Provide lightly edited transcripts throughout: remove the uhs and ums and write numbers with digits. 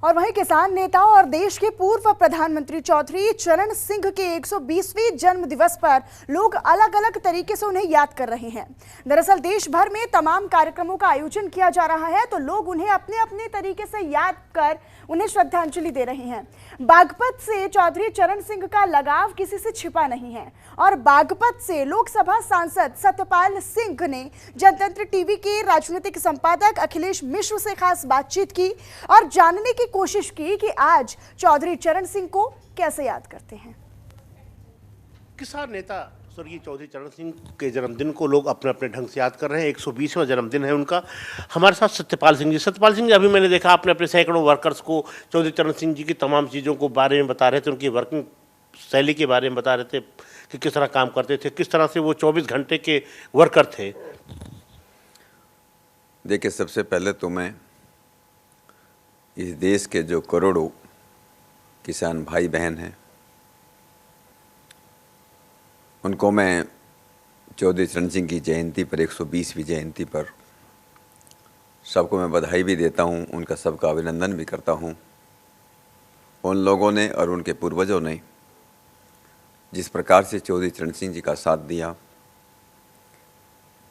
और वहीं किसान नेता और देश के पूर्व प्रधानमंत्री चौधरी चरण सिंह के 120वें जन्म दिवस पर लोग अलग अलग तरीके से उन्हें याद कर रहे हैं। दरअसल देश भर में तमाम कार्यक्रमों का आयोजन किया जा रहा है, तो लोग उन्हें अपने अपने तरीके से याद कर उन्हें श्रद्धांजलि दे रहे हैं। बागपत से चौधरी चरण सिंह का लगाव किसी से छिपा नहीं है और बागपत से लोकसभा सांसद सत्यपाल सिंह ने जनतंत्र टीवी के राजनीतिक संपादक अखिलेश मिश्र से खास बातचीत की और जानने की कोशिश की कि आज चौधरी चरण सिंह को कैसे याद करते हैं। किसान नेता स्वर्गीय चौधरी चरण सिंह के जन्मदिन को लोग अपने अपने ढंग से याद कर रहे हैं। 120वां जन्मदिन है उनका। हमारे साथ सत्यपाल सिंह जी अभी मैंने देखा आपने अपने सैकड़ों वर्कर्स को चौधरी चरण सिंह जी की तमाम चीज़ों को बारे में बता रहे थे, उनकी वर्किंग शैली के बारे में बता रहे थे कि किस तरह काम करते थे, किस तरह से वो 24 घंटे के वर्कर थे। देखिए, सबसे पहले तो मैं इस देश के जो करोड़ों किसान भाई बहन हैं उनको मैं चौधरी चरण सिंह की जयंती पर 120वीं जयंती पर सबको मैं बधाई भी देता हूं, उनका सबका अभिनंदन भी करता हूं। उन लोगों ने और उनके पूर्वजों ने जिस प्रकार से चौधरी चरण सिंह जी का साथ दिया,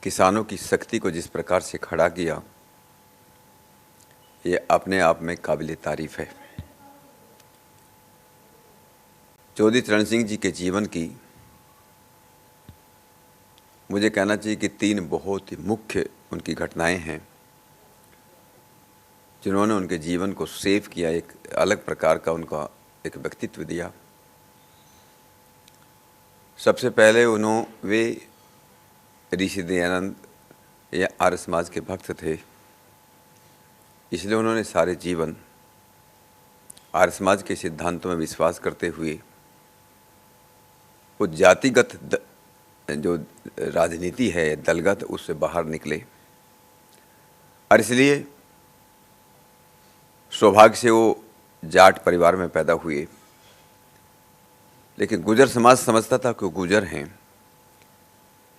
किसानों की शक्ति को जिस प्रकार से खड़ा किया, ये अपने आप में काबिल तारीफ है। चौधरी चरण सिंह जी के जीवन की मुझे कहना चाहिए कि 3 बहुत ही मुख्य उनकी घटनाएं हैं जिन्होंने उनके जीवन को सेव किया, एक अलग प्रकार का उनका एक व्यक्तित्व दिया। सबसे पहले वे ऋषि दयानंद या आर्य समाज के भक्त थे, इसलिए उन्होंने सारे जीवन आर्य समाज के सिद्धांतों में विश्वास करते हुए वो जातिगत जो राजनीति है, दलगत, उससे बाहर निकले और इसलिए सौभाग्य से वो जाट परिवार में पैदा हुए। लेकिन गुर्जर समाज समझता था कि वो गुर्जर हैं,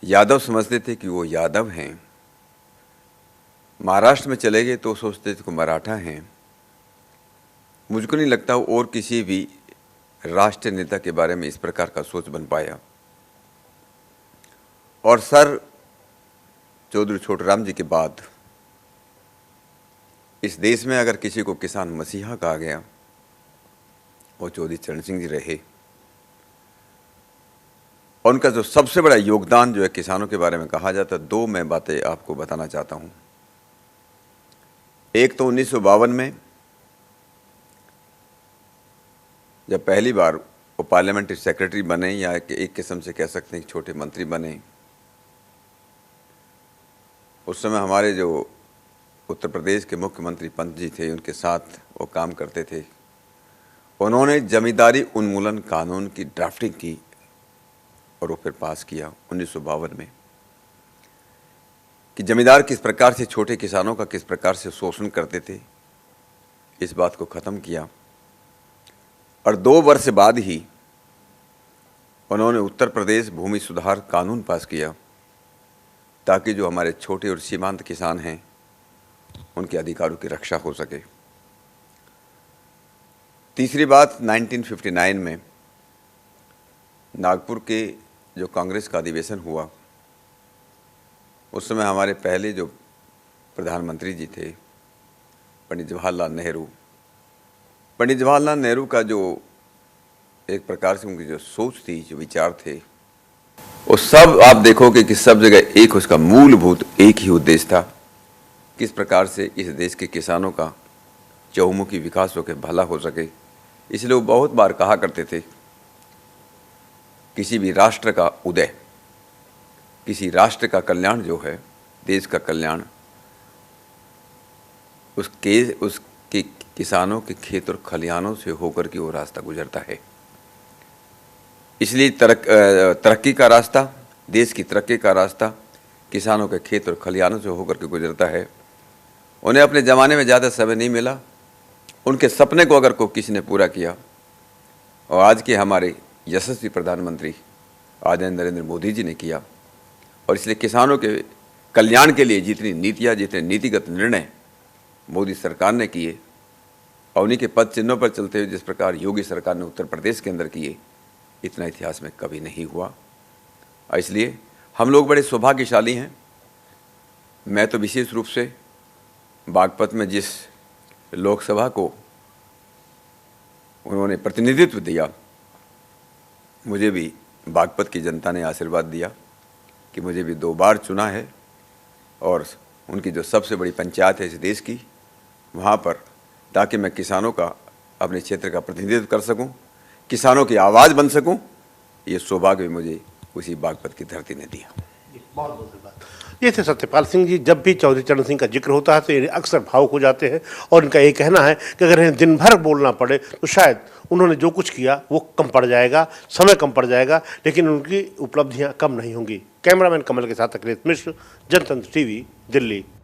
यादव समझते थे कि वो यादव हैं, महाराष्ट्र में चले गए तो सोचते थे कि मराठा हैं। मुझको नहीं लगता और किसी भी राष्ट्रीय नेता के बारे में इस प्रकार का सोच बन पाया। और सर चौधरी छोटूराम जी के बाद इस देश में अगर किसी को किसान मसीहा कहा गया वो चौधरी चरण सिंह जी रहे। और उनका जो सबसे बड़ा योगदान जो है किसानों के बारे में कहा जाता है, 2 मैं बातें आपको बताना चाहता हूं। एक तो 1952 में जब पहली बार वो पार्लियामेंट्री सेक्रेटरी बने, या एक किस्म से कह सकते हैं छोटे मंत्री बने, उस समय हमारे जो उत्तर प्रदेश के मुख्यमंत्री पंत जी थे उनके साथ वो काम करते थे। उन्होंने जमींदारी उन्मूलन कानून की ड्राफ्टिंग की और वो फिर पास किया 1952 में कि जमींदार किस प्रकार से छोटे किसानों का किस प्रकार से शोषण करते थे, इस बात को ख़त्म किया। और 2 वर्ष बाद ही उन्होंने उत्तर प्रदेश भूमि सुधार कानून पास किया ताकि जो हमारे छोटे और सीमांत किसान हैं उनके अधिकारों की रक्षा हो सके। तीसरी बात, 1959 में नागपुर के जो कांग्रेस का अधिवेशन हुआ, उस समय हमारे पहले जो प्रधानमंत्री जी थे पंडित जवाहरलाल नेहरू। पंडित जवाहरलाल नेहरू का जो एक प्रकार से उनकी जो सोच थी, जो विचार थे, वो सब आप देखोगे कि सब जगह एक उसका मूलभूत एक ही उद्देश्य था, किस प्रकार से इस देश के किसानों का चहुमुखी विकास होकर भला हो सके। इसलिए वो बहुत बार कहा करते थे, किसी भी राष्ट्र का उदय, किसी राष्ट्र का कल्याण जो है, देश का कल्याण, उसके किसानों के खेत और खलिहानों से होकर के वो रास्ता गुजरता है। इसलिए तरक्की का रास्ता, देश की तरक्की का रास्ता किसानों के खेत और खलिहानों से होकर के गुजरता है। उन्हें अपने ज़माने में ज़्यादा समय नहीं मिला, उनके सपने को अगर कोई किसी ने पूरा किया, और आज के हमारे यशस्वी प्रधानमंत्री आदरणीय नरेंद्र मोदी जी ने किया। और इसलिए किसानों के कल्याण के लिए जितनी नीतियाँ, जितने नीतिगत निर्णय मोदी सरकार ने किए और उन्हीं के पद चिन्हों पर चलते हुए जिस प्रकार योगी सरकार ने उत्तर प्रदेश के अंदर किए, इतना इतिहास में कभी नहीं हुआ। और इसलिए हम लोग बड़े सौभाग्यशाली हैं। मैं तो विशेष रूप से बागपत में जिस लोकसभा को उन्होंने प्रतिनिधित्व दिया, मुझे भी बागपत की जनता ने आशीर्वाद दिया कि मुझे भी 2 बार चुना है और उनकी जो सबसे बड़ी पंचायत है इस देश की, वहाँ पर, ताकि मैं किसानों का, अपने क्षेत्र का प्रतिनिधित्व कर सकूं, किसानों की आवाज़ बन सकूं, ये सौभाग्य भी मुझे उसी बागपत की धरती ने दिया। बहुत बहुत धन्यवाद। ये थे सत्यपाल सिंह जी। जब भी चौधरी चरण सिंह का जिक्र होता है तो ये अक्सर भावुक हो जाते हैं और इनका ये कहना है कि अगर इन्हें दिन भर बोलना पड़े तो शायद उन्होंने जो कुछ किया वो कम पड़ जाएगा, समय कम पड़ जाएगा, लेकिन उनकी उपलब्धियां कम नहीं होंगी। कैमरामैन कमल के साथ अखिलेश मिश्र, जनतंत्र टीवी, दिल्ली।